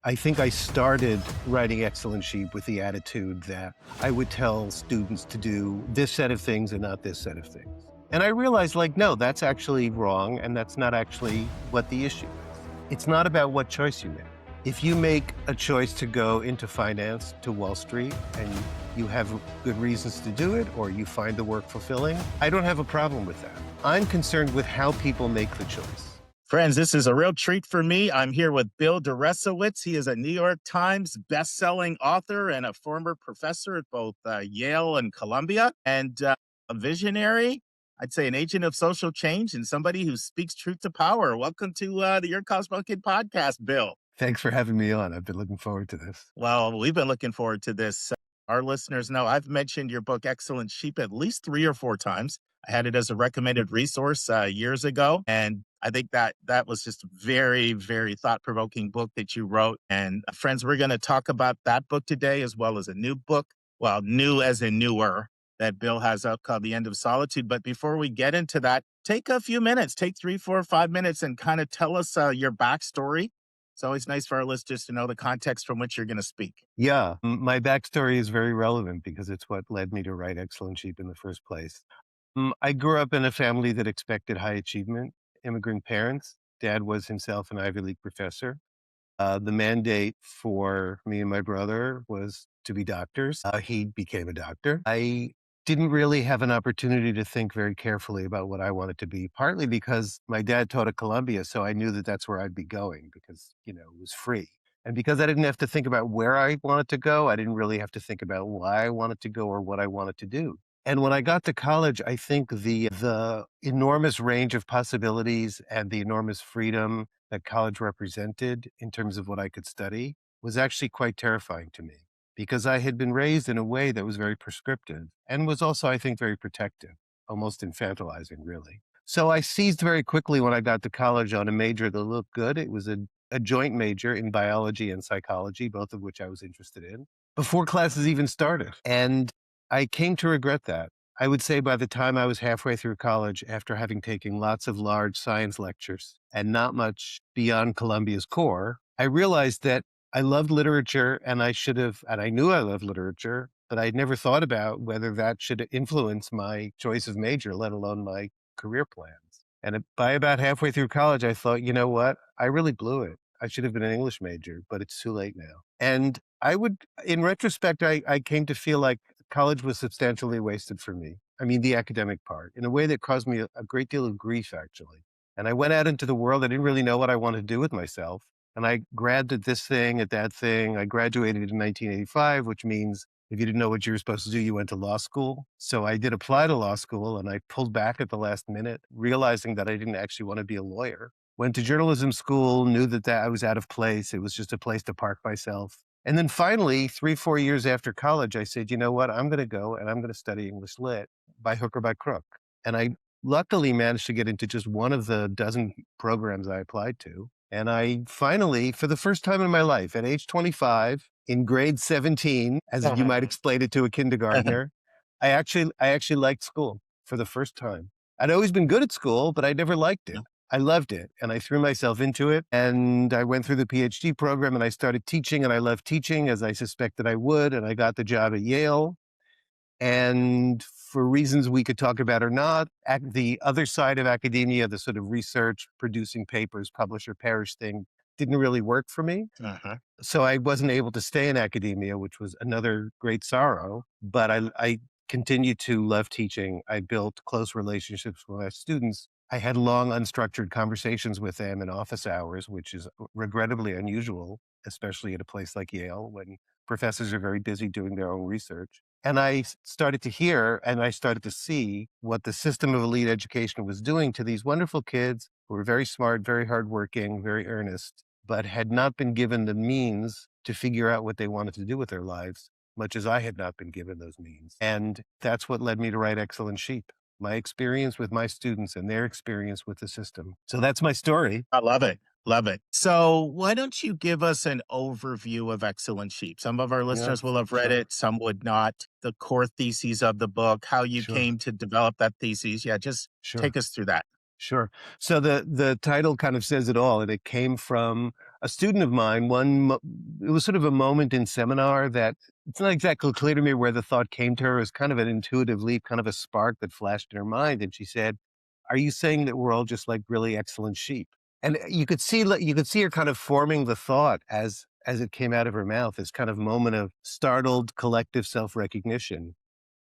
I think I started writing Excellent Sheep with the attitude that I would tell students to do this set of things and not this set of things. And I realized, like, no, that's actually wrong, and that's not actually what the issue is. It's not about what choice you make. If you make a choice to go into finance, to Wall Street, and you have good reasons to do it, or you find the work fulfilling, I don't have a problem with that. I'm concerned with how people make the choice. Friends, this is a real treat for me. I'm here with Bill Deresiewicz. He is a New York Times best-selling author and a former professor at both Yale and Columbia, and a visionary, I'd say an agent of social change, and somebody who speaks truth to power. Welcome to the Your Cosmo Kid podcast, Bill. Thanks for having me on. I've been looking forward to this. Well, we've been looking forward to this. Our listeners know I've mentioned your book, Excellent Sheep, at least 3 or 4 times. I had it as a recommended resource years ago. And I think that was just a very, very thought-provoking book that you wrote. And friends, we're going to talk about that book today, as well as a new book, well, new as in newer, that Bill has up called The End of Solitude. But before we get into that, take a few minutes, take 3, 4, 5 minutes and kind of tell us your backstory. It's always nice for our listeners to know the context from which you're going to speak. Yeah, my backstory is very relevant because it's what led me to write Excellent Sheep in the first place. I grew up in a family that expected high achievement, immigrant parents. Dad was himself an Ivy League professor. The mandate for me and my brother was to be doctors. He became a doctor. I didn't really have an opportunity to think very carefully about what I wanted to be, partly because my dad taught at Columbia, so I knew that that's where I'd be going because, it was free. And because I didn't have to think about where I wanted to go, I didn't really have to think about why I wanted to go or what I wanted to do. And when I got to college, I think the enormous range of possibilities and the enormous freedom that college represented in terms of what I could study was actually quite terrifying to me because I had been raised in a way that was very prescriptive and was also, I think, very protective, almost infantilizing, really. So I seized very quickly when I got to college on a major that looked good. It was a joint major in biology and psychology, both of which I was interested in, before classes even started. And I came to regret that. I would say by the time I was halfway through college, after having taken lots of large science lectures and not much beyond Columbia's core, I realized that I loved literature and I knew I loved literature, but I'd never thought about whether that should influence my choice of major, let alone my career plans. And by about halfway through college, I thought, you know what? I really blew it. I should have been an English major, but it's too late now. And in retrospect, I came to feel like college was substantially wasted for me. I mean, the academic part, in a way that caused me a great deal of grief, actually. And I went out into the world. I didn't really know what I wanted to do with myself. And I grabbed at this thing, at that thing. I graduated in 1985, which means if you didn't know what you were supposed to do, you went to law school. So I did apply to law school and I pulled back at the last minute, realizing that I didn't actually want to be a lawyer. Went to journalism school, knew that I was out of place. It was just a place to park myself. And then finally, 3, 4 years after college, I said, you know what, I'm going to go and I'm going to study English Lit by hook or by crook. And I luckily managed to get into just one of the dozen programs I applied to. And I finally, for the first time in my life, at age 25, in grade 17, as you might explain it to a kindergartner, I actually liked school for the first time. I'd always been good at school, but I never liked it. I loved it and I threw myself into it and I went through the PhD program and I started teaching and I loved teaching as I suspected I would. And I got the job at Yale. And for reasons we could talk about or not, the other side of academia, the sort of research, producing papers, publish or perish thing didn't really work for me. So I wasn't able to stay in academia, which was another great sorrow, but I continued to love teaching. I built close relationships with my students. I had long, unstructured conversations with them in office hours, which is regrettably unusual, especially at a place like Yale when professors are very busy doing their own research. And I started to hear and I started to see what the system of elite education was doing to these wonderful kids who were very smart, very hardworking, very earnest, but had not been given the means to figure out what they wanted to do with their lives, much as I had not been given those means. And that's what led me to write Excellent Sheep. My experience with my students and their experience with the system. So that's my story. I love it. Love it. So why don't you give us an overview of Excellent Sheep? Some of our listeners will have read it, some would not. The core theses of the book, how you came to develop that thesis. Yeah, just take us through that. Sure. So the title kind of says it all. And it came from a student of mine, it was sort of a moment in seminar that it's not exactly clear to me where the thought came to her. It was kind of an intuitive leap, kind of a spark that flashed in her mind. And she said, "Are you saying that we're all just like really excellent sheep?" And you could see her kind of forming the thought as it came out of her mouth, this kind of moment of startled collective self-recognition.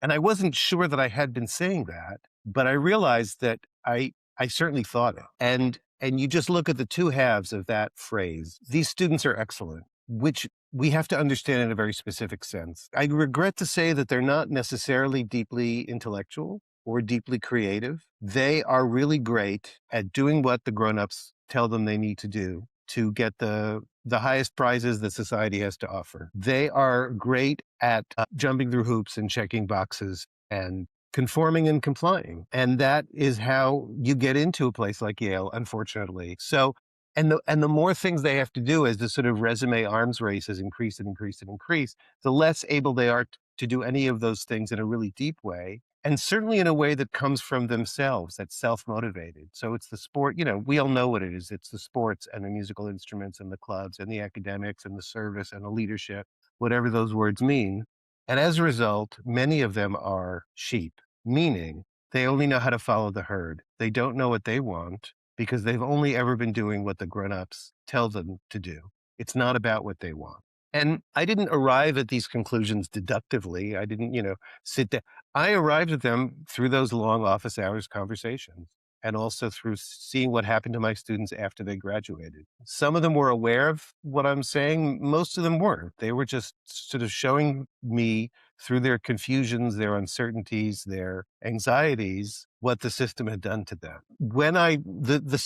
And I wasn't sure that I had been saying that, but I realized that I certainly thought it. And you just look at the two halves of that phrase. These students are excellent, which we have to understand in a very specific sense. I regret to say that they're not necessarily deeply intellectual or deeply creative. They are really great at doing what the grown-ups tell them they need to do to get the highest prizes that society has to offer. They are great at jumping through hoops and checking boxes and conforming and complying. And that is how you get into a place like Yale, unfortunately. So, and the more things they have to do as the sort of resume arms race has increased and increased and increased, the less able they are to do any of those things in a really deep way. And certainly in a way that comes from themselves, that's self-motivated. So it's the sport, we all know what it is. It's the sports and the musical instruments and the clubs and the academics and the service and the leadership, whatever those words mean. And as a result, many of them are sheep, meaning they only know how to follow the herd. They don't know what they want because they've only ever been doing what the grown-ups tell them to do. It's not about what they want. And I didn't arrive at these conclusions deductively. I didn't, sit down. I arrived at them through those long office hours conversations and also through seeing what happened to my students after they graduated. Some of them were aware of what I'm saying. Most of them weren't. They were just sort of showing me through their confusions, their uncertainties, their anxieties, what the system had done to them. When the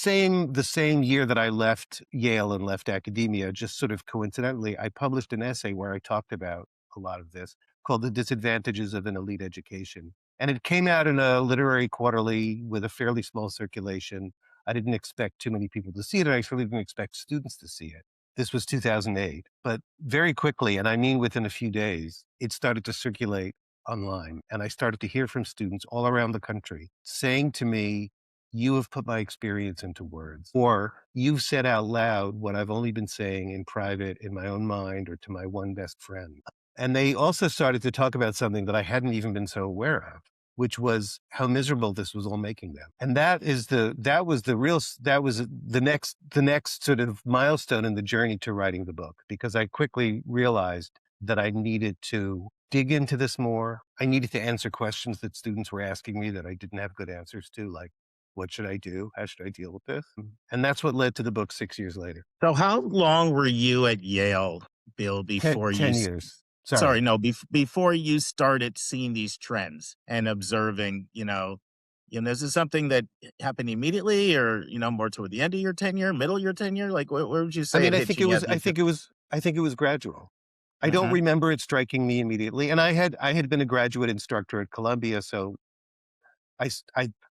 same year that I left Yale and left academia, just sort of coincidentally, I published an essay where I talked about a lot of this called The Disadvantages of an Elite Education. And it came out in a literary quarterly with a fairly small circulation. I didn't expect too many people to see it, and I certainly didn't expect students to see it. This was 2008, but very quickly, and I mean within a few days, it started to circulate online. And I started to hear from students all around the country saying to me, "You have put my experience into words," or "You've said out loud what I've only been saying in private, in my own mind, or to my one best friend." And they also started to talk about something that I hadn't even been so aware of, which was how miserable this was all making them. And that was the next sort of milestone in the journey to writing the book, because I quickly realized that I needed to dig into this more. I needed to answer questions that students were asking me that I didn't have good answers to, like, what should I do? How should I deal with this? And that's what led to the book 6 years later. So how long were you at Yale, Bill, Ten, before 10 years. sorry, Sorry. no, before you started seeing these trends and observing, this is something that happened immediately or, more toward the end of your tenure, middle of your tenure? Like, where would you I say mean, it I hit think you? it Yeah. was I think it was I think it was gradual. I don't Mhm. remember it striking me immediately, and I had been a graduate instructor at Columbia, so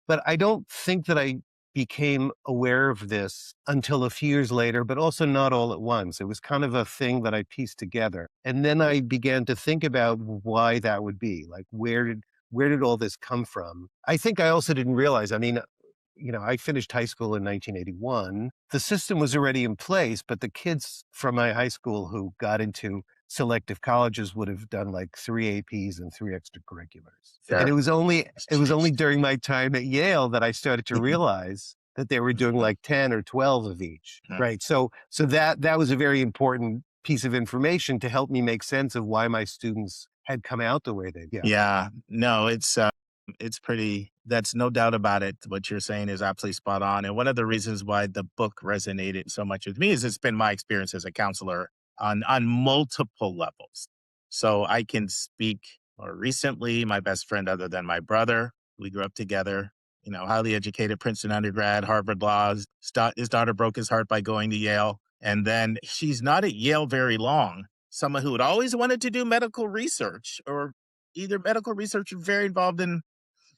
but I don't think that I became aware of this until a few years later, but also not all at once. It was kind of a thing that I pieced together. And then I began to think about why that would be. Like, where did all this come from? I think I also didn't realize, I mean, I finished high school in 1981. The system was already in place, but the kids from my high school who got into selective colleges would have done like 3 APs and 3 extracurriculars. And Sure. it was only during my time at Yale that I started to Mhm. realize that they were doing Mhm. like 10 or 12 of each. Mhm. Right. So that was a very important piece of information to help me make sense of why my students had come out the way they. Yeah. Yeah, no, it's pretty, that's no doubt about it. What you're saying is absolutely spot on. And one of the reasons why the book resonated so much with me is it's been my experience as a counselor on multiple levels. So I can speak more recently, my best friend other than my brother, we grew up together, highly educated Princeton undergrad, Harvard Law. His daughter broke his heart by going to Yale. And then she's not at Yale very long, someone who had always wanted to do medical research or either medical research or very involved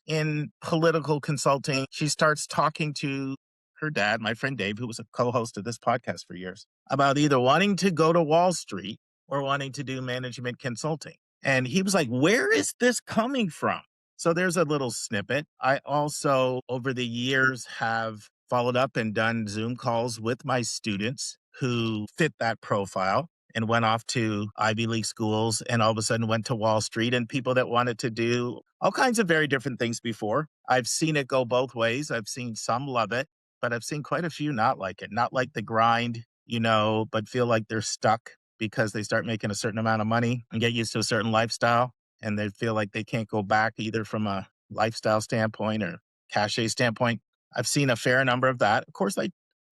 in political consulting. She starts talking to her dad, my friend Dave, who was a co-host of this podcast for years, about either wanting to go to Wall Street or wanting to do management consulting. And he was like, "Where is this coming from?" So there's a little snippet. I also, over the years, have followed up and done Zoom calls with my students who fit that profile and went off to Ivy League schools and all of a sudden went to Wall Street, and people that wanted to do all kinds of very different things before. I've seen it go both ways. I've seen some love it, but I've seen quite a few not like it, not like the grind, but feel like they're stuck because they start making a certain amount of money and get used to a certain lifestyle. And they feel like they can't go back either from a lifestyle standpoint or cachet standpoint. I've seen a fair number of that. Of course,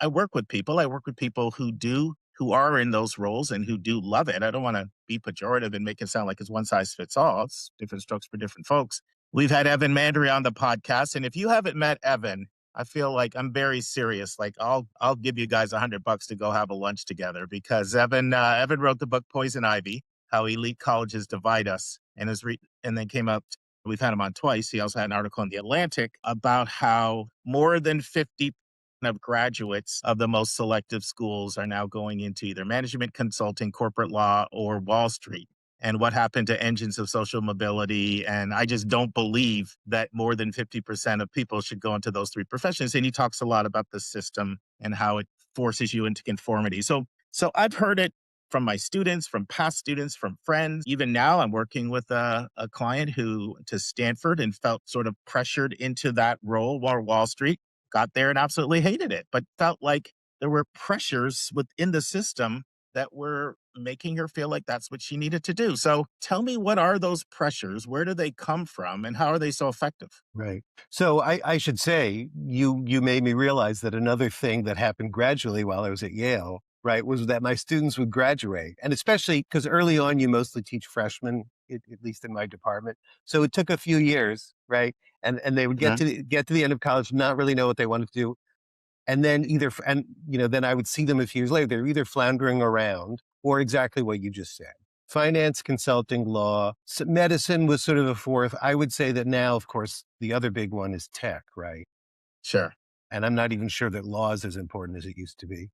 I work with people. I work with people who are in those roles and who do love it. I don't want to be pejorative and make it sound like it's one size fits all. It's different strokes for different folks. We've had Evan Mandry on the podcast, and if you haven't met Evan, I feel like I'm very serious. Like I'll give you guys $100 to go have a lunch together because Evan wrote the book Poison Ivy: How Elite Colleges Divide Us, and then came up. We've had him on twice. He also had an article in the Atlantic about how more than 50 of graduates of the most selective schools are now going into either management consulting, corporate law, or Wall Street. And what happened to engines of social mobility. And I just don't believe that more than 50% of people should go into those three professions. And he talks a lot about the system and how it forces you into conformity. So I've heard it from my students, from past students, from friends. Even now, I'm working with a client who to Stanford and felt sort of pressured into that role while Wall Street got there and absolutely hated it, but felt like there were pressures within the system that were making her feel like that's what she needed to do. So tell me, what are those pressures? Where do they come from? And how are they so effective? Right. So I should say you made me realize that another thing that happened gradually while I was at Yale, right, was that my students would graduate, and especially because early on you mostly teach freshmen, at least in my department. So it took a few years, right, and they would Mhm. get to the end of college, not really know what they wanted to do, and then then I would see them a few years later. They're either floundering around or exactly what you just said. Finance, consulting, law, medicine was sort of a fourth. I would say that now, of course, the other big one is tech, right? Sure. And I'm not even sure that law is as important as it used to be.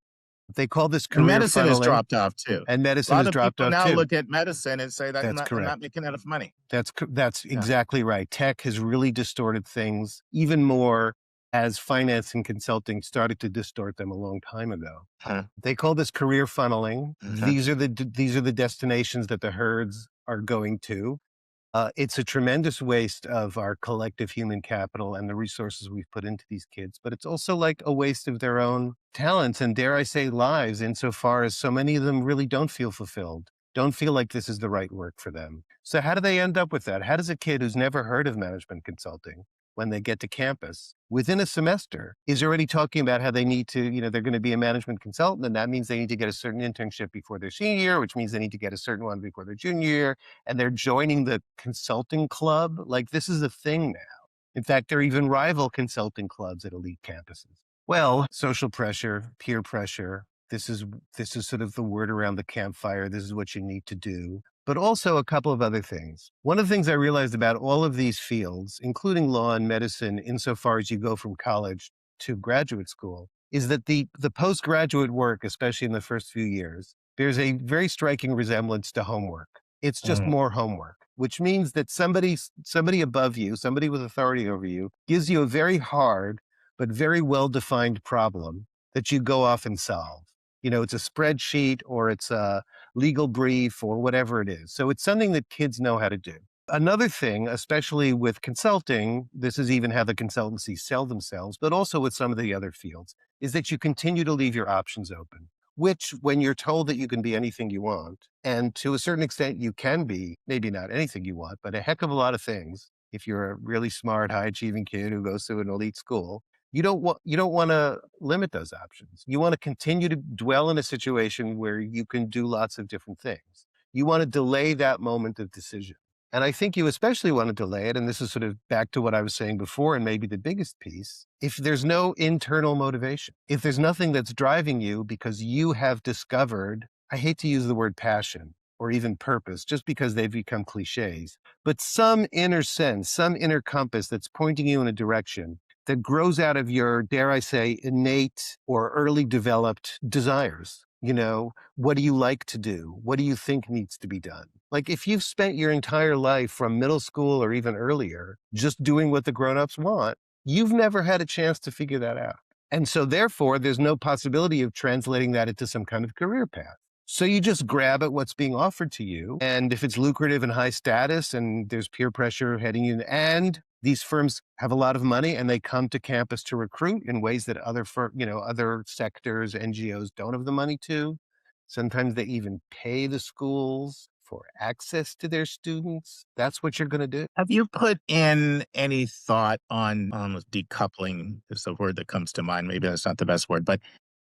They call this And career medicine has funneling, dropped off too. and A medicine lot has of dropped people off now too. look at medicine and say that That's they're not correct. making enough money. That's Yeah. exactly right. Tech has really distorted things even more as finance and consulting started to distort them a long time ago. Huh. They call this career funneling. Mhm. These are the destinations that the herds are going to. It's a tremendous waste of our collective human capital and the resources we've put into these kids, but it's also like a waste of their own talents and, dare I say, lives, insofar as so many of them really don't feel fulfilled, don't feel like this is the right work for them. So, how do they end up with that? How does a kid who's never heard of management consulting, when they get to campus, within a semester, is already talking about how they need to, they're going to be a management consultant, and that means they need to get a certain internship before their senior year, which means they need to get a certain one before their junior year, and they're joining the consulting club. Like, this is a thing now. In fact, there are even rival consulting clubs at elite campuses. Well, social pressure, peer pressure. This is sort of the word around the campfire. This is what you need to do. But also a couple of other things. One of the things I realized about all of these fields, including law and medicine, insofar as you go from college to graduate school, is that the postgraduate work, especially in the first few years, there's a very striking resemblance to homework. It's just Mhm. more homework, which means that somebody above you, somebody with authority over you, gives you a very hard but very well-defined problem that you go off and solve. It's a spreadsheet or it's a legal brief or whatever it is. So it's something that kids know how to do. Another thing, especially with consulting, this is even how the consultancies sell themselves, but also with some of the other fields, is that you continue to leave your options open, which, when you're told that you can be anything you want, and to a certain extent you can be, maybe not anything you want, but a heck of a lot of things, if you're a really smart, high achieving kid who goes to an elite school, you don't want to limit those options. You want to continue to dwell in a situation where you can do lots of different things. You want to delay that moment of decision. And I think you especially want to delay it. And this is sort of back to what I was saying before, and maybe the biggest piece. If there's no internal motivation, if there's nothing that's driving you because you have discovered, I hate to use the word passion or even purpose, just because they've become cliches, but some inner sense, some inner compass that's pointing you in a direction that grows out of your, dare I say, innate or early developed desires. What do you like to do? What do you think needs to be done? Like, if you've spent your entire life from middle school or even earlier just doing what the grown-ups want, you've never had a chance to figure that out. And so therefore, there's no possibility of translating that into some kind of career path. So you just grab at what's being offered to you. And if it's lucrative and high status and there's peer pressure heading in, and these firms have a lot of money and they come to campus to recruit in ways that other sectors, NGOs don't have the money to. Sometimes they even pay the schools for access to their students. That's what you're going to do. Have you put in any thought on decoupling? Is the word that comes to mind. Maybe that's not the best word, but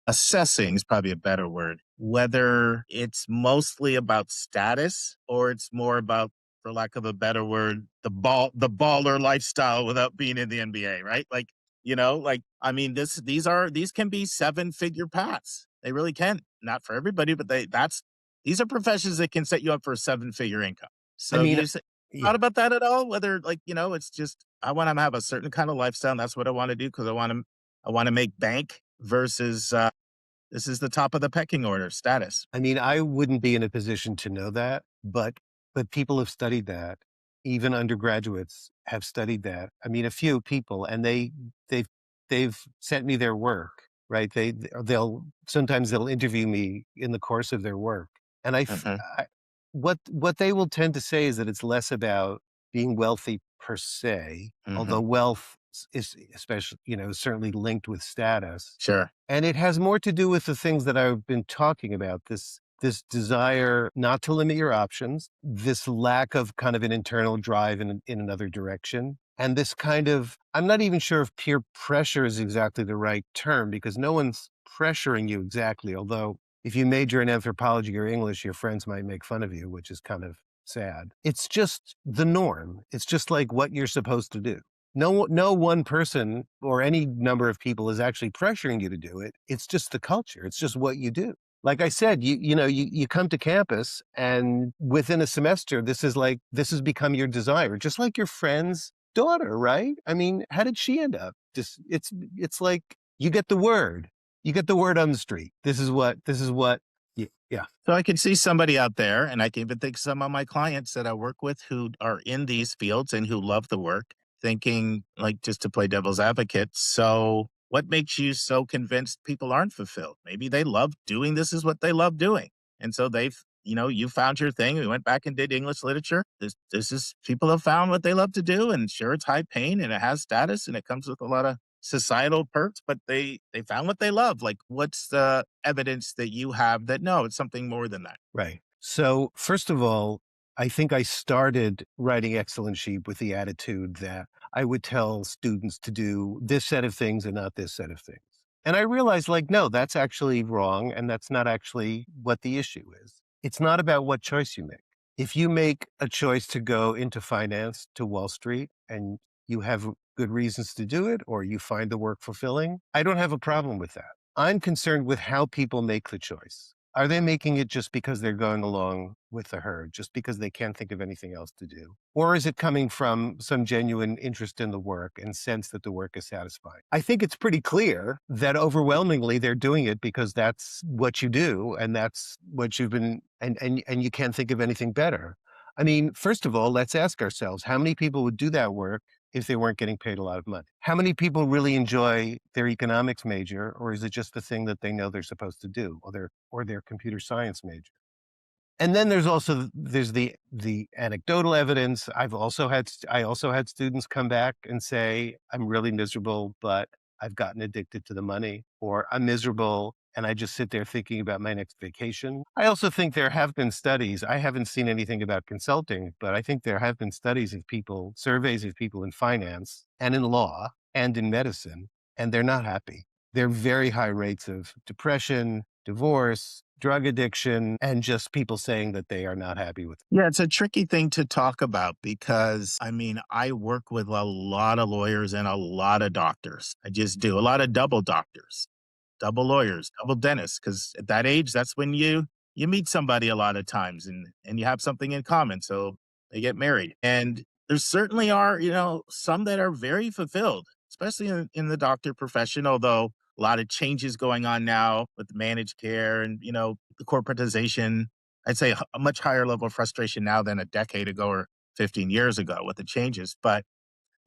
assessing is probably a better word. Whether it's mostly about status or it's more about, for lack of a better word, the baller lifestyle without being in the NBA, right? Like, I mean, these can be seven-figure paths. They really can. Not for everybody, but these are professions that can set you up for a seven-figure income. I So mean, thought yeah. about that at all? Whether, like, it's just I want to have a certain kind of lifestyle, and that's what I want to do because I want to make bank versus this is the top of the pecking order status. I mean, I wouldn't be in a position to know that, but people have studied that. Even undergraduates have studied that. I mean, a few people, and they've they've sent me their work, right? They'll sometimes they'll interview me in the course of their work, and Mhm, what they will tend to say is that it's less about being wealthy per se, although mhm. wealth is especially certainly linked with status, Sure. and it has more to do with the things that I've been talking about, this desire not to limit your options, this lack of kind of an internal drive in another direction, and this kind of I'm not even sure if peer pressure is exactly the right term because no one's pressuring you exactly, although if you major in anthropology or English, your friends might make fun of you, which is kind of sad. It's just the norm. It's just like what you're supposed to do. No one person or any number of people is actually pressuring you to do it. It's just the culture. It's just what you do. Like I said, you come to campus and within a semester, this has become your desire, just like your friend's daughter, right? I mean, how did she end up? Just it's like you get the word. You get the word on the street. This is what yeah. So I can see somebody out there, and I can even think some of my clients that I work with who are in these fields and who love the work, thinking, like, just to play devil's advocate. So what makes you so convinced people aren't fulfilled? Maybe they love doing this is what they love doing. And so you found your thing. We went back and did English literature. This is people have found what they love to do. And sure, it's high paying and it has status and it comes with a lot of societal perks, but they found what they love. Like, what's the evidence that you have that no, it's something more than that? Right. So, first of all, I think I started writing Excellent Sheep with the attitude that I would tell students to do this set of things and not this set of things. And I realized, like, no, that's actually wrong. And that's not actually what the issue is. It's not about what choice you make. If you make a choice to go into finance to Wall Street and you have good reasons to do it, or you find the work fulfilling, I don't have a problem with that. I'm concerned with how people make the choice. Are they making it just because they're going along with the herd, just because they can't think of anything else to do? Or is it coming from some genuine interest in the work and sense that the work is satisfying? I think it's pretty clear that overwhelmingly they're doing it because that's what you do and that's what you've been and you can't think of anything better. I mean, first of all, let's ask ourselves how many people would do that work if they weren't getting paid a lot of money? How many people really enjoy their economics major, or is it just the thing that they know they're supposed to do, or their computer science major? And then there's the anecdotal evidence. I also had students come back and say, "I'm really miserable, but I've gotten addicted to the money," or "I'm miserable and I just sit there thinking about my next vacation." I also think there have been studies. I haven't seen anything about consulting, but I think there have been surveys of people in finance and in law and in medicine, and they're not happy. They're very high rates of depression, divorce, drug addiction, and just people saying that they are not happy with it. Yeah, it's a tricky thing to talk about because I mean, I work with a lot of lawyers and a lot of doctors. I just do a lot of double doctors, double lawyers, double dentists, because at that age, that's when you meet somebody a lot of times and you have something in common. So they get married. And there certainly are, some that are very fulfilled, especially in the doctor profession, although a lot of changes going on now with managed care and, the corporatization. I'd say a much higher level of frustration now than a decade ago or 15 years ago with the changes. But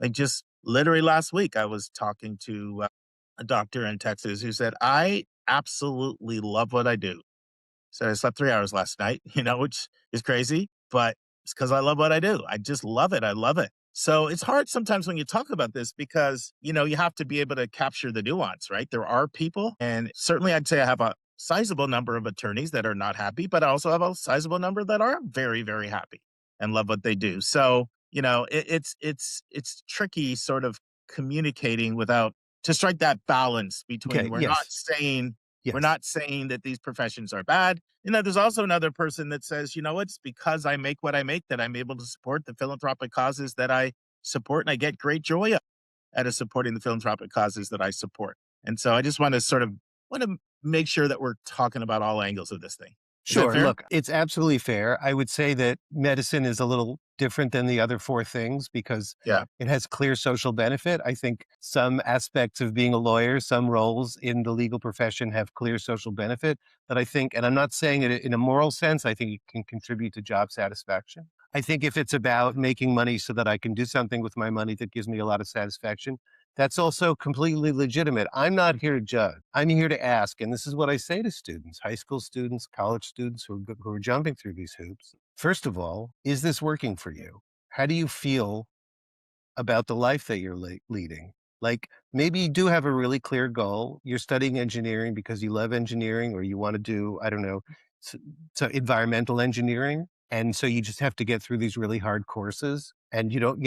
like just literally last week, I was talking to a doctor in Texas who said, I absolutely love what I do. So I slept 3 hours last night, which is crazy, but it's because I love what I do. I just love it. I love it. So it's hard sometimes when you talk about this because, you have to be able to capture the nuance, right? There are people, and certainly I'd say I have a sizable number of attorneys that are not happy, but I also have a sizable number that are very, very happy and love what they do. So, it's tricky sort of communicating without to strike that balance between Okay, yes, we're yes. not saying that these professions are bad. There's also another person that says, it's because I make what I make that I'm able to support the philanthropic causes that I support, and I get great joy out of supporting the philanthropic causes that I support. And so I just want to make sure that we're talking about all angles of this thing. Is that Sure. fair? Look, it's absolutely fair. I would say that medicine is a little different than the other four things because Yeah. it has clear social benefit. I think some aspects of being a lawyer, some roles in the legal profession have clear social benefit that I think, and I'm not saying it in a moral sense, I think it can contribute to job satisfaction. I think if it's about making money so that I can do something with my money that gives me a lot of satisfaction, that's also completely legitimate. I'm not here to judge. I'm here to ask. And this is what I say to students, high school students, college students who are jumping through these hoops. First of all, is this working for you? How do you feel about the life that you're leading? Like maybe you do have a really clear goal. You're studying engineering because you love engineering or you want to do, I don't know, so, so environmental engineering. And so you just have to get through these really hard courses and you don't,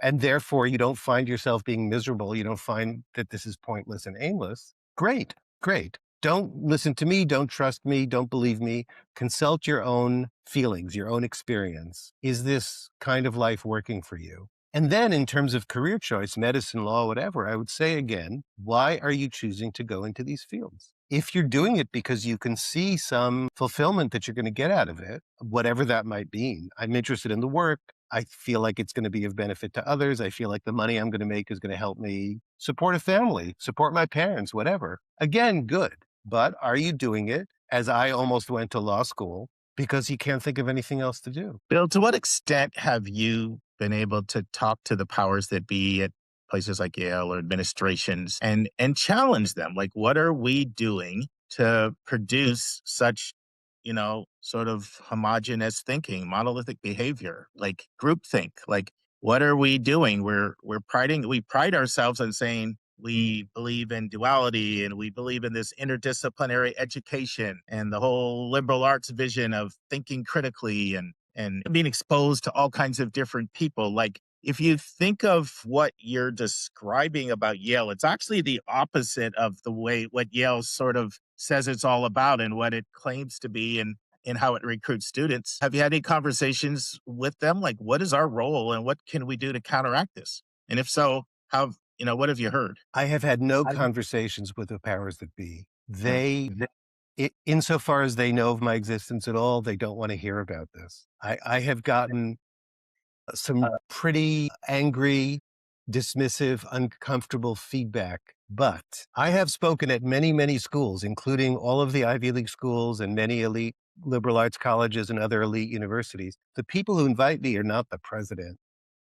and therefore you don't find yourself being miserable. You don't find that this is pointless and aimless. Great, great. Don't listen to me. Don't trust me. Don't believe me. Consult your own feelings, your own experience. Is this kind of life working for you? And then in terms of career choice, medicine, law, whatever, I would say again, why are you choosing to go into these fields? If you're doing it because you can see some fulfillment that you're going to get out of it, whatever that might mean, I'm interested in the work. I feel like it's going to be of benefit to others. I feel like the money I'm going to make is going to help me support a family, support my parents, whatever. Again, good. But are you doing it as I almost went to law school because you can't think of anything else to do? Bill, to what extent have you been able to talk to the powers that be at places like Yale or administrations and challenge them? Like, what are we doing to produce such, sort of homogenous thinking, monolithic behavior, like groupthink? Like, what are we doing? We pride ourselves on saying we believe in duality and we believe in this interdisciplinary education and the whole liberal arts vision of thinking critically and being exposed to all kinds of different people. Like, if you think of what you're describing about Yale, it's actually the opposite of the way what Yale sort of says it's all about and what it claims to be and how it recruits students. Have you had any conversations with them? Like, what is our role and what can we do to counteract this? And if so, what have you heard? I have had no I conversations with the powers that be. Yeah. Insofar as they know of my existence at all, they don't want to hear about this. I have gotten some pretty angry, dismissive, uncomfortable feedback. But I have spoken at many, many schools, including all of the Ivy League schools and many elite liberal arts colleges and other elite universities. The people who invite me are not the president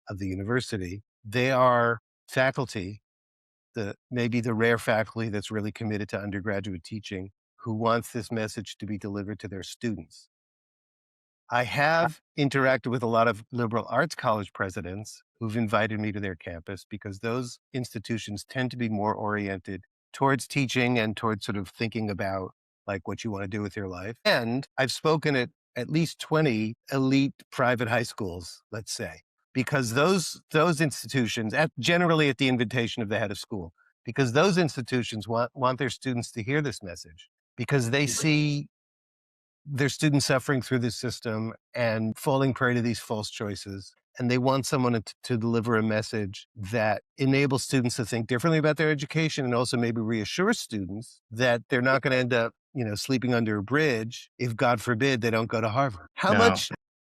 of the university. They are faculty, maybe the rare faculty that's really committed to undergraduate teaching who wants this message to be delivered to their students. I have interacted with a lot of liberal arts college presidents who've invited me to their campus because those institutions tend to be more oriented towards teaching and towards sort of thinking about like what you want to do with your life. And I've spoken at least 20 elite private high schools, let's say, because those institutions, generally at the invitation of the head of school, because those institutions want their students to hear this message because they see their students suffering through this system and falling prey to these false choices. And they want someone to deliver a message that enables students to think differently about their education and also maybe reassures students that they're not going to end up, sleeping under a bridge if, God forbid, they don't go to Harvard. No.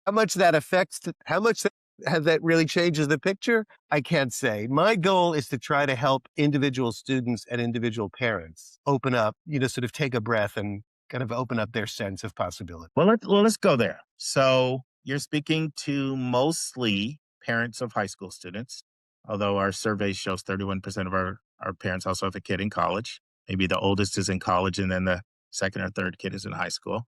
How much that affects, how much that really changes the picture? I can't say. My goal is to try to help individual students and individual parents open up, sort of take a breath and kind of open up their sense of possibility. Well, let's go there. So you're speaking to mostly parents of high school students, although our survey shows 31% of our our parents also have a kid in college. Maybe the oldest is in college and then the second or third kid is in high school.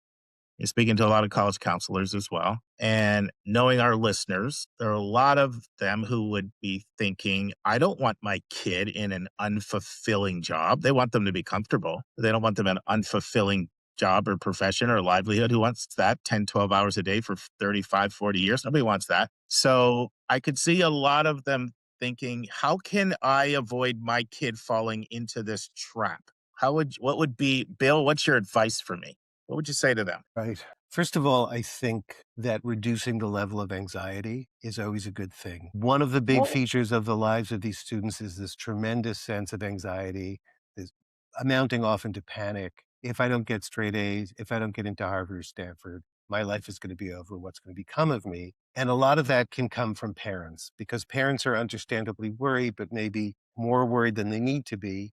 You're speaking to a lot of college counselors as well. And knowing our listeners, there are a lot of them who would be thinking, I don't want my kid in an unfulfilling job. They want them to be comfortable. They don't want them in an unfulfilling job or profession or livelihood. Who wants that 10, 12 hours a day for 35, 40 years? Nobody wants that. So I could see a lot of them thinking, how can I avoid my kid falling into this trap? What would be, Bill, what's your advice for me? What would you say to them? Right. First of all, I think that reducing the level of anxiety is always a good thing. One of the big features of the lives of these students is this tremendous sense of anxiety, this amounting often to panic. If I don't get straight A's, if I don't get into Harvard or Stanford, my life is going to be over. What's going to become of me? And a lot of that can come from parents because parents are understandably worried, but maybe more worried than they need to be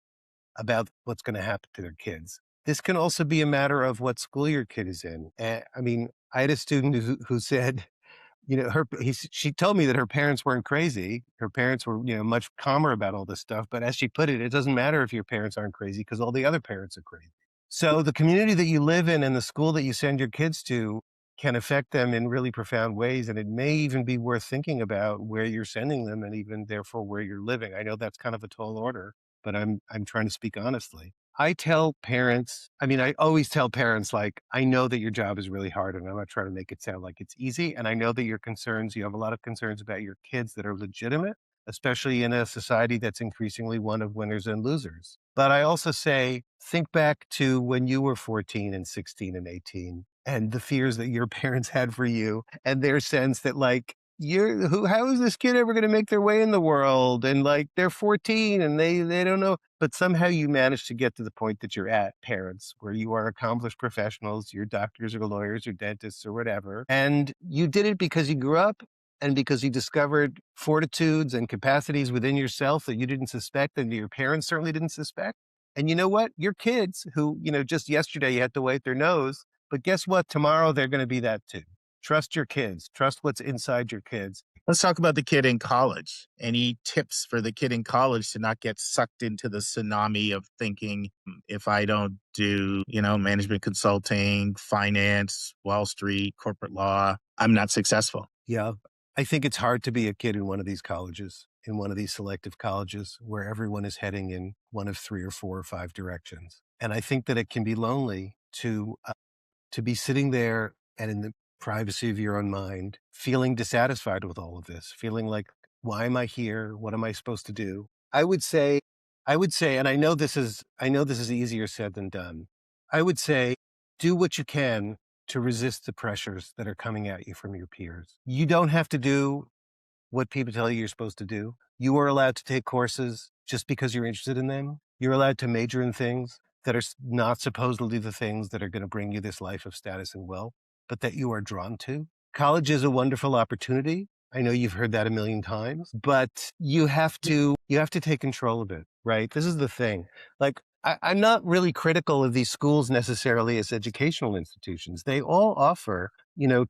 about what's going to happen to their kids. This can also be a matter of what school your kid is in. I mean, I had a student who said, you know, she told me that her parents weren't crazy. Her parents were, you know, much calmer about all this stuff. But as she put it, it doesn't matter if your parents aren't crazy because all the other parents are crazy. So the community that you live in and the school that you send your kids to can affect them in really profound ways. And it may even be worth thinking about where you're sending them and even therefore where you're living. I know that's kind of a tall order, but I'm trying to speak honestly. I tell parents, I mean, I always tell parents, like, I know that your job is really hard and I'm not trying to make it sound like it's easy. And I know that your concerns, you have a lot of concerns about your kids that are legitimate, especially in a society that's increasingly one of winners and losers. But I also say, think back to when you were 14 and 16 and 18 and the fears that your parents had for you and their sense that, like, how is this kid ever going to make their way in the world? And like they're 14 and they don't know. But somehow you managed to get to the point that you're at, parents, where you are accomplished professionals, you're doctors or lawyers or dentists or whatever. And you did it because you grew up and because you discovered fortitudes and capacities within yourself that you didn't suspect and your parents certainly didn't suspect. And you know what? Your kids who, you know, just yesterday you had to wipe their nose, but guess what? Tomorrow they're going to be that too. Trust your kids. Trust what's inside your kids. Let's talk about the kid in college. Any tips for the kid in college to not get sucked into the tsunami of thinking, if I don't do, management consulting, finance, Wall Street, corporate law, I'm not successful? Yeah. I think it's hard to be a kid in one of these colleges, in one of these selective colleges where everyone is heading in one of three or four or five directions. And I think that it can be lonely to be sitting there and in the privacy of your own mind, feeling dissatisfied with all of this, feeling like, why am I here? What am I supposed to do? I would say, and I know this is easier said than done. I would say, do what you can to resist the pressures that are coming at you from your peers. You don't have to do what people tell you you're supposed to do. You are allowed to take courses just because you're interested in them. You're allowed to major in things that are not supposedly the things that are going to bring you this life of status and wealth, but that you are drawn to. College is a wonderful opportunity. I know you've heard that a million times, but you have to take control of it, right? This is the thing. Like, I'm not really critical of these schools necessarily as educational institutions. They all offer,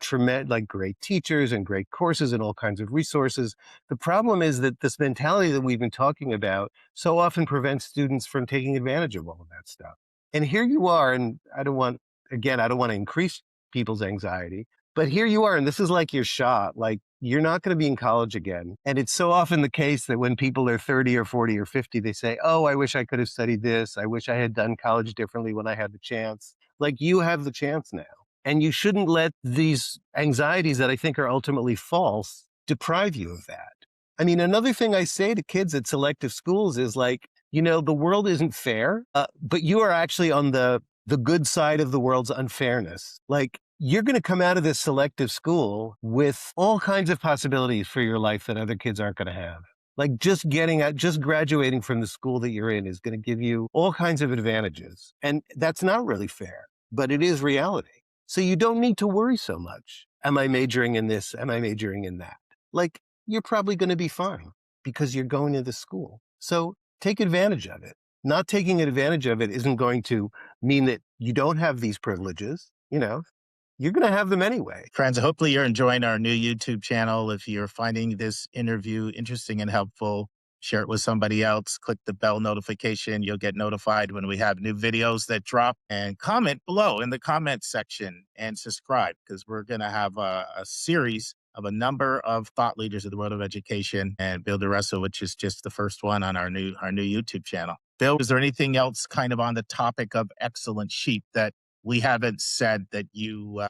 tremendous, like great teachers and great courses and all kinds of resources. The problem is that this mentality that we've been talking about so often prevents students from taking advantage of all of that stuff. And here you are, and I don't want to increase people's anxiety, but here you are, and this is like your shot. Like, you're not going to be in college again. And it's so often the case that when people are 30 or 40 or 50, they say, oh, I wish I could have studied this. I wish I had done college differently when I had the chance. Like, you have the chance now. And you shouldn't let these anxieties that I think are ultimately false deprive you of that. I mean, another thing I say to kids at selective schools is like, the world isn't fair, but you are actually on the good side of the world's unfairness. Like, you're going to come out of this selective school with all kinds of possibilities for your life that other kids aren't going to have. Like, just graduating from the school that you're in is going to give you all kinds of advantages. And that's not really fair, but it is reality. So you don't need to worry so much. Am I majoring in this? Am I majoring in that? Like, you're probably going to be fine because you're going to the school. So take advantage of it. Not taking advantage of it isn't going to mean that you don't have these privileges. You're going to have them anyway. Friends, hopefully you're enjoying our new YouTube channel. If you're finding this interview interesting and helpful, share it with somebody else, click the bell notification. You'll get notified when we have new videos that drop, and comment below in the comment section and subscribe, because we're going to have a series of a number of thought leaders of the world of education, and Bill Deresiewicz, which is just the first one on our new YouTube channel. Bill, is there anything else kind of on the topic of excellent sheep that we haven't said that you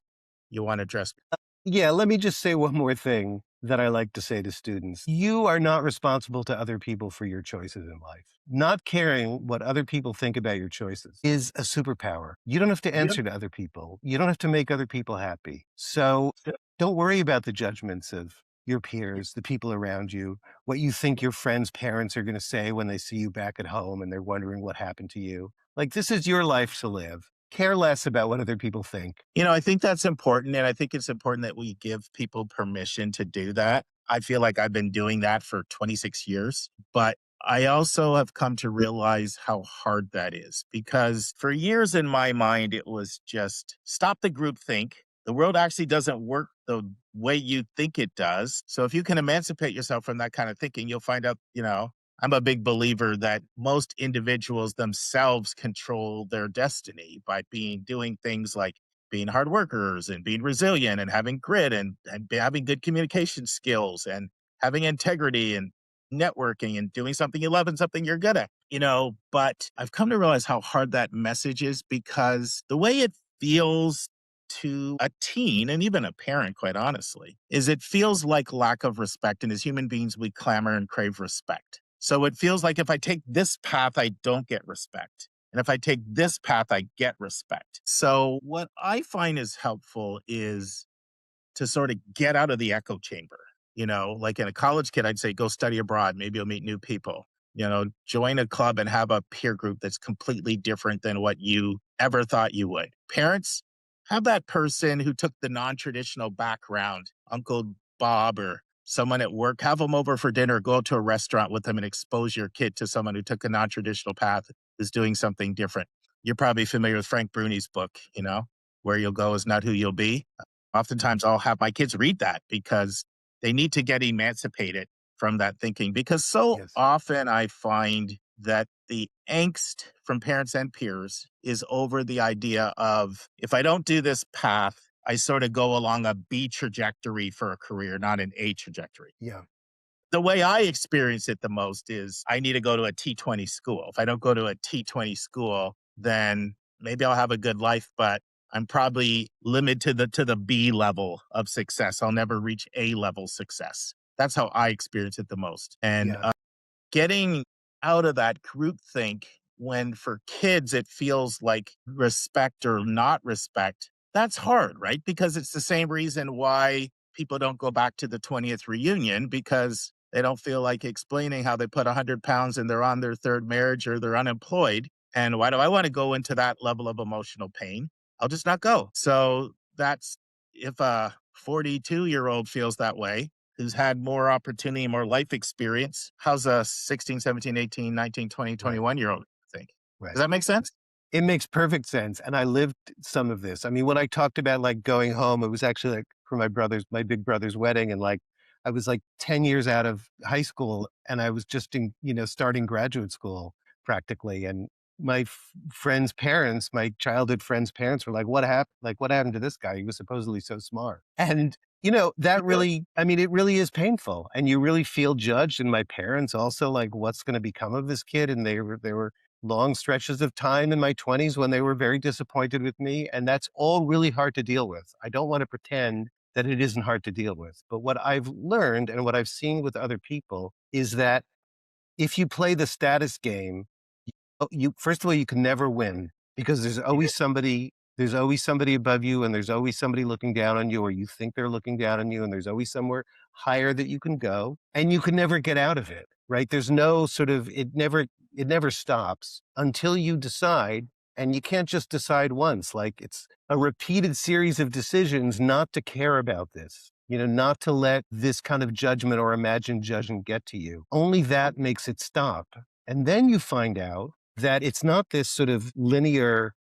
want to address? Yeah, let me just say one more thing that I like to say to students. You are not responsible to other people for your choices in life. Not caring what other people think about your choices is a superpower. You don't have to Yep. answer to other people. You don't have to make other people happy. So don't worry about the judgments of your peers, the people around you, what you think your friends' parents are going to say when they see you back at home and they're wondering what happened to you. Like, this is your life to live. Care less about what other people think. I think that's important. And I think it's important that we give people permission to do that. I feel like I've been doing that for 26 years, but I also have come to realize how hard that is, because for years in my mind, it was just stop the group think. The world actually doesn't work the way you think it does. So if you can emancipate yourself from that kind of thinking, you'll find out, I'm a big believer that most individuals themselves control their destiny by doing things like being hard workers and being resilient and having grit and having good communication skills and having integrity and networking and doing something you love and something you're good at. But I've come to realize how hard that message is, because the way it feels to a teen and even a parent, quite honestly, is it feels like lack of respect. And as human beings, we clamor and crave respect. So it feels like if I take this path, I don't get respect. And if I take this path, I get respect. So what I find is helpful is to sort of get out of the echo chamber. Like in a college kid, I'd say go study abroad. Maybe you'll meet new people. Join a club and have a peer group that's completely different than what you ever thought you would. Parents, have that person who took the non traditional background, Uncle Bob or someone at work, have them over for dinner, go to a restaurant with them and expose your kid to someone who took a non traditional path, is doing something different. You're probably familiar with Frank Bruni's book, Where You'll Go Is Not Who You'll Be. Oftentimes I'll have my kids read that because they need to get emancipated from that thinking. Because so Yes. often I find that the angst from parents and peers is over the idea of, if I don't do this path, I sort of go along a B trajectory for a career, not an A trajectory. Yeah. The way I experience it the most is I need to go to a T20 school. If I don't go to a T20 school, then maybe I'll have a good life, but I'm probably limited to the B level of success. I'll never reach A level success. That's how I experience it the most. And Yeah. getting out of that group think, when for kids it feels like respect or not respect, that's hard, right? Because it's the same reason why people don't go back to the 20th reunion, because they don't feel like explaining how they put 100 pounds and they're on their third marriage or they're unemployed. And why do I want to go into that level of emotional pain? I'll just not go. So that's, if a 42-year-old feels that way, who's had more opportunity, more life experience, how's a 16, 17, 18, 19, 20, Right. 21-year-old think? Right. Does that make sense? It makes perfect sense, and I lived some of this. I mean, when I talked about, like, going home, it was actually, like, for my big brother's wedding, and, like, I was, like, 10 years out of high school, and I was just starting graduate school practically, and my friends' parents, my childhood friends' parents were like, what happened to this guy? He was supposedly so smart." And, that really, I mean, it really is painful, and you really feel judged, and my parents also, like, "What's gonna become of this kid?" And they were long stretches of time in my 20s when they were very disappointed with me, and that's all really hard to deal with. I don't wanna pretend that it isn't hard to deal with, but what I've learned and what I've seen with other people is that if you play the status game, you first of all, you can never win because there's always somebody above you, and there's always somebody looking down on you, or you think they're looking down on you, and there's always somewhere higher that you can go, and you can never get out of it, right? There's no sort of it never stops until you decide, and you can't just decide once. Like, it's a repeated series of decisions not to care about this, not to let this kind of judgment or imagined judgment get to you. Only that makes it stop. And then you find out that it's not this sort of linear,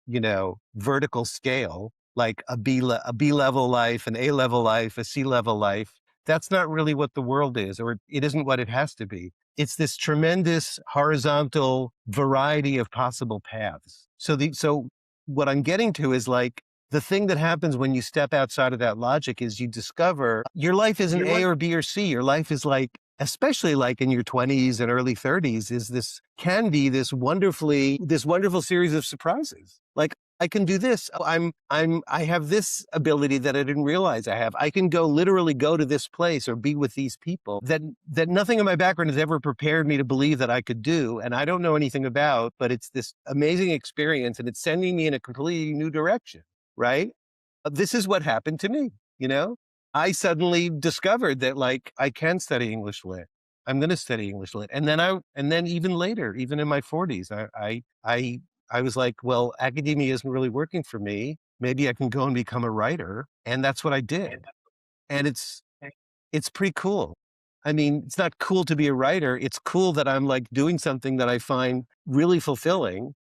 vertical scale, like a B level life, an A level life, a C level life. That's not really what the world is, or it isn't what it has to be. It's this tremendous horizontal variety of possible paths. So what I'm getting to is like the thing that happens when you step outside of that logic is you discover your life isn't You're A like or B or C. Your life is like, especially like in your 20s and early 30s, is this can be this wonderful series of surprises. Like I can do this. Oh, I have this ability that I didn't realize I have. I can literally go to this place or be with these people that nothing in my background has ever prepared me to believe that I could do. And I don't know anything about, but it's this amazing experience and it's sending me in a completely new direction. Right. This is what happened to me. You know, I suddenly discovered that like I can study English lit. I'm going to study English lit. And then even later, even in my 40s, I was like, well, academia isn't really working for me. Maybe I can go and become a writer. And that's what I did. And it's pretty cool. I mean, it's not cool to be a writer. It's cool that I'm like doing something that I find really fulfilling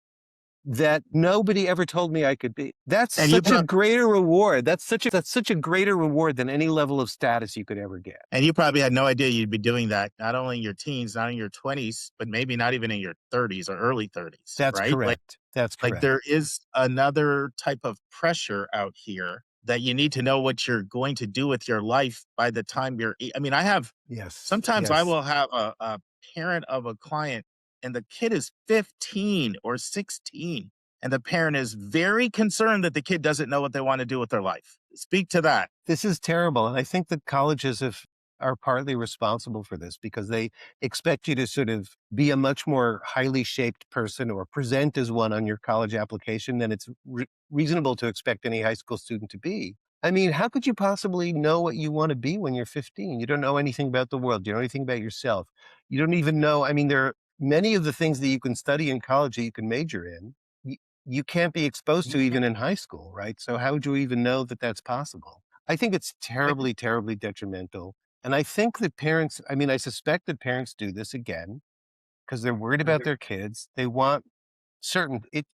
that nobody ever told me I could be. That's and you such a prob greater reward. That's such a greater reward than any level of status you could ever get. and you probably had no idea you'd be doing that, not only in your teens, not in your 20s, but maybe not even in your 30s or early 30s, That's right? correct. That's Like correct. there is another type of pressure out here that you need to know what you're going to do with your life by the time I mean, I have Yes. sometimes I Yes. will have a parent of a client and the kid is 15 or 16 and the parent is very concerned that the kid doesn't know what they want to do with their life. Speak to that. This is terrible. And I think that colleges are partly responsible for this because they expect you to sort of be a much more highly shaped person or present as one on your college application than it's reasonable to expect any high school student to be. I mean, how could you possibly know what you want to be when you're 15? You don't know anything about the world. You don't know anything about yourself. You don't even know. I mean, there are many of the things that you can study in college that you can major in. You can't be exposed to even in high school, right? So how would you even know that that's possible? I think it's terribly, terribly detrimental. And I think that parents, I mean, I suspect that parents do this again because they're worried about their kids. They want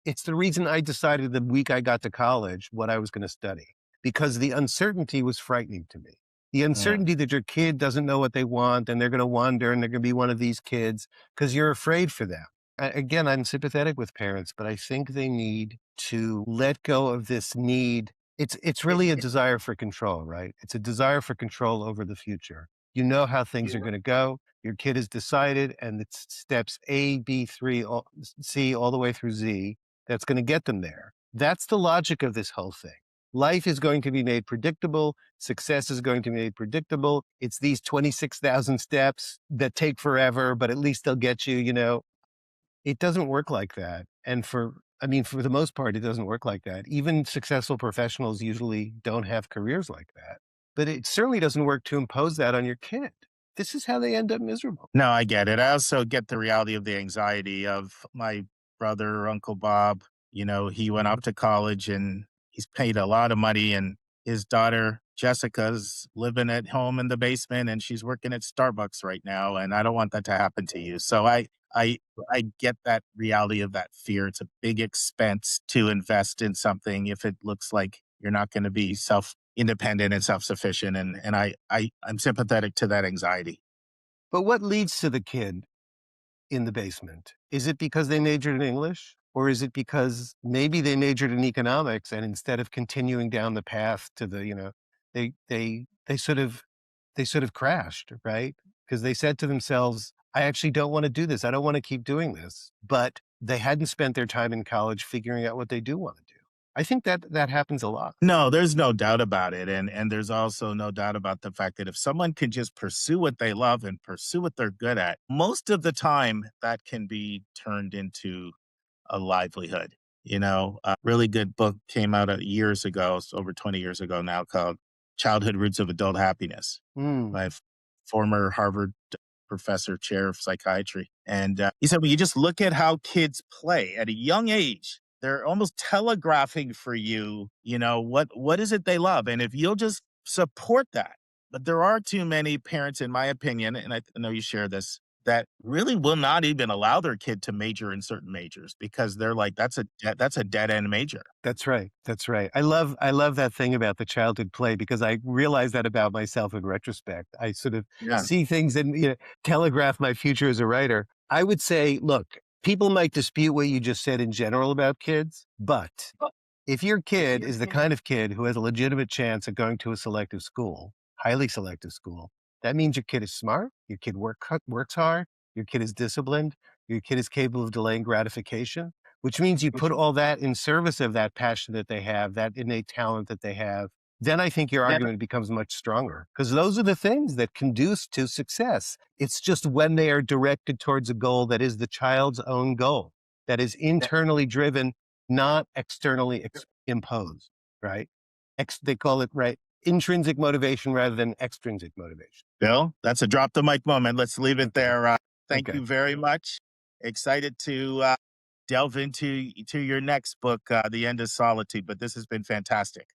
it's the reason I decided the week I got to college what I was going to study because the uncertainty was frightening to me. The Mm. uncertainty that your kid doesn't know what they want and they're going to wander and they're going to be one of these kids because you're afraid for them. Again, I'm sympathetic with parents, but I think they need to let go of this need. It's really a desire for control, right? It's a desire for control over the future. You know how things are going to go. Your kid has decided, and it's steps A, B, C, all the way through Z that's going to get them there. That's the logic of this whole thing. Life is going to be made predictable. Success is going to be made predictable. It's these 26,000 steps that take forever, but at least they'll get you, you know. It doesn't work like that. And I mean, for the most part, it doesn't work like that. Even successful professionals usually don't have careers like that. But it certainly doesn't work to impose that on your kid. This is how they end up miserable. No, I get it. I also get the reality of the anxiety of my brother, Uncle Bob. You know, he went off to college and he's paid a lot of money, and his daughter, Jessica's living at home in the basement and she's working at Starbucks right now. And I don't want that to happen to you. So I, I get that reality of that fear. It's a big expense to invest in something if it looks like you're not going to be self independent and self sufficient. I'm sympathetic to that anxiety. But what leads to the kid in the basement? Is it because they majored in English? Or is it because maybe they majored in economics and instead of continuing down the path to the, you know, they sort of crashed, right? Because they said to themselves, I actually don't want to do this. I don't want to keep doing this. But they hadn't spent their time in college figuring out what they do want to do. I think that happens a lot. No, there's no doubt about it, and there's also no doubt about the fact that if someone can just pursue what they love and pursue what they're good at, most of the time that can be turned into a livelihood. You know, a really good book came out years ago, it's over 20 years ago now, called Childhood Roots of Adult Happiness Mm. by former Harvard professor, chair of psychiatry. And he said, well, you just look at how kids play at a young age. They're almost telegraphing for you, you know, what is it they love? And if you'll just support that, but there are too many parents, in my opinion, and I know you share this, that really will not even allow their kid to major in certain majors because they're like, that's a dead end major. That's right, that's right. I love that thing about the childhood play because I realize that about myself in retrospect. I sort of Yeah. see things and, telegraph my future as a writer. I would say, look, people might dispute what you just said in general about kids, but if your kid is the kind of kid who has a legitimate chance of going to a selective school, highly selective school, that means your kid is smart, your kid works hard, your kid is disciplined, your kid is capable of delaying gratification, which means you put all that in service of that passion that they have, that innate talent that they have. Then I think your argument becomes much stronger because those are the things that conduce to success. It's just when they are directed towards a goal that is the child's own goal, that is internally driven, not externally imposed, right? They call it, right, intrinsic motivation rather than extrinsic motivation. Bill, that's a drop the mic moment. Let's leave it Okay. there. Thank Okay. you very much. Excited to delve into your next book, The End of Solitude. But this has been fantastic.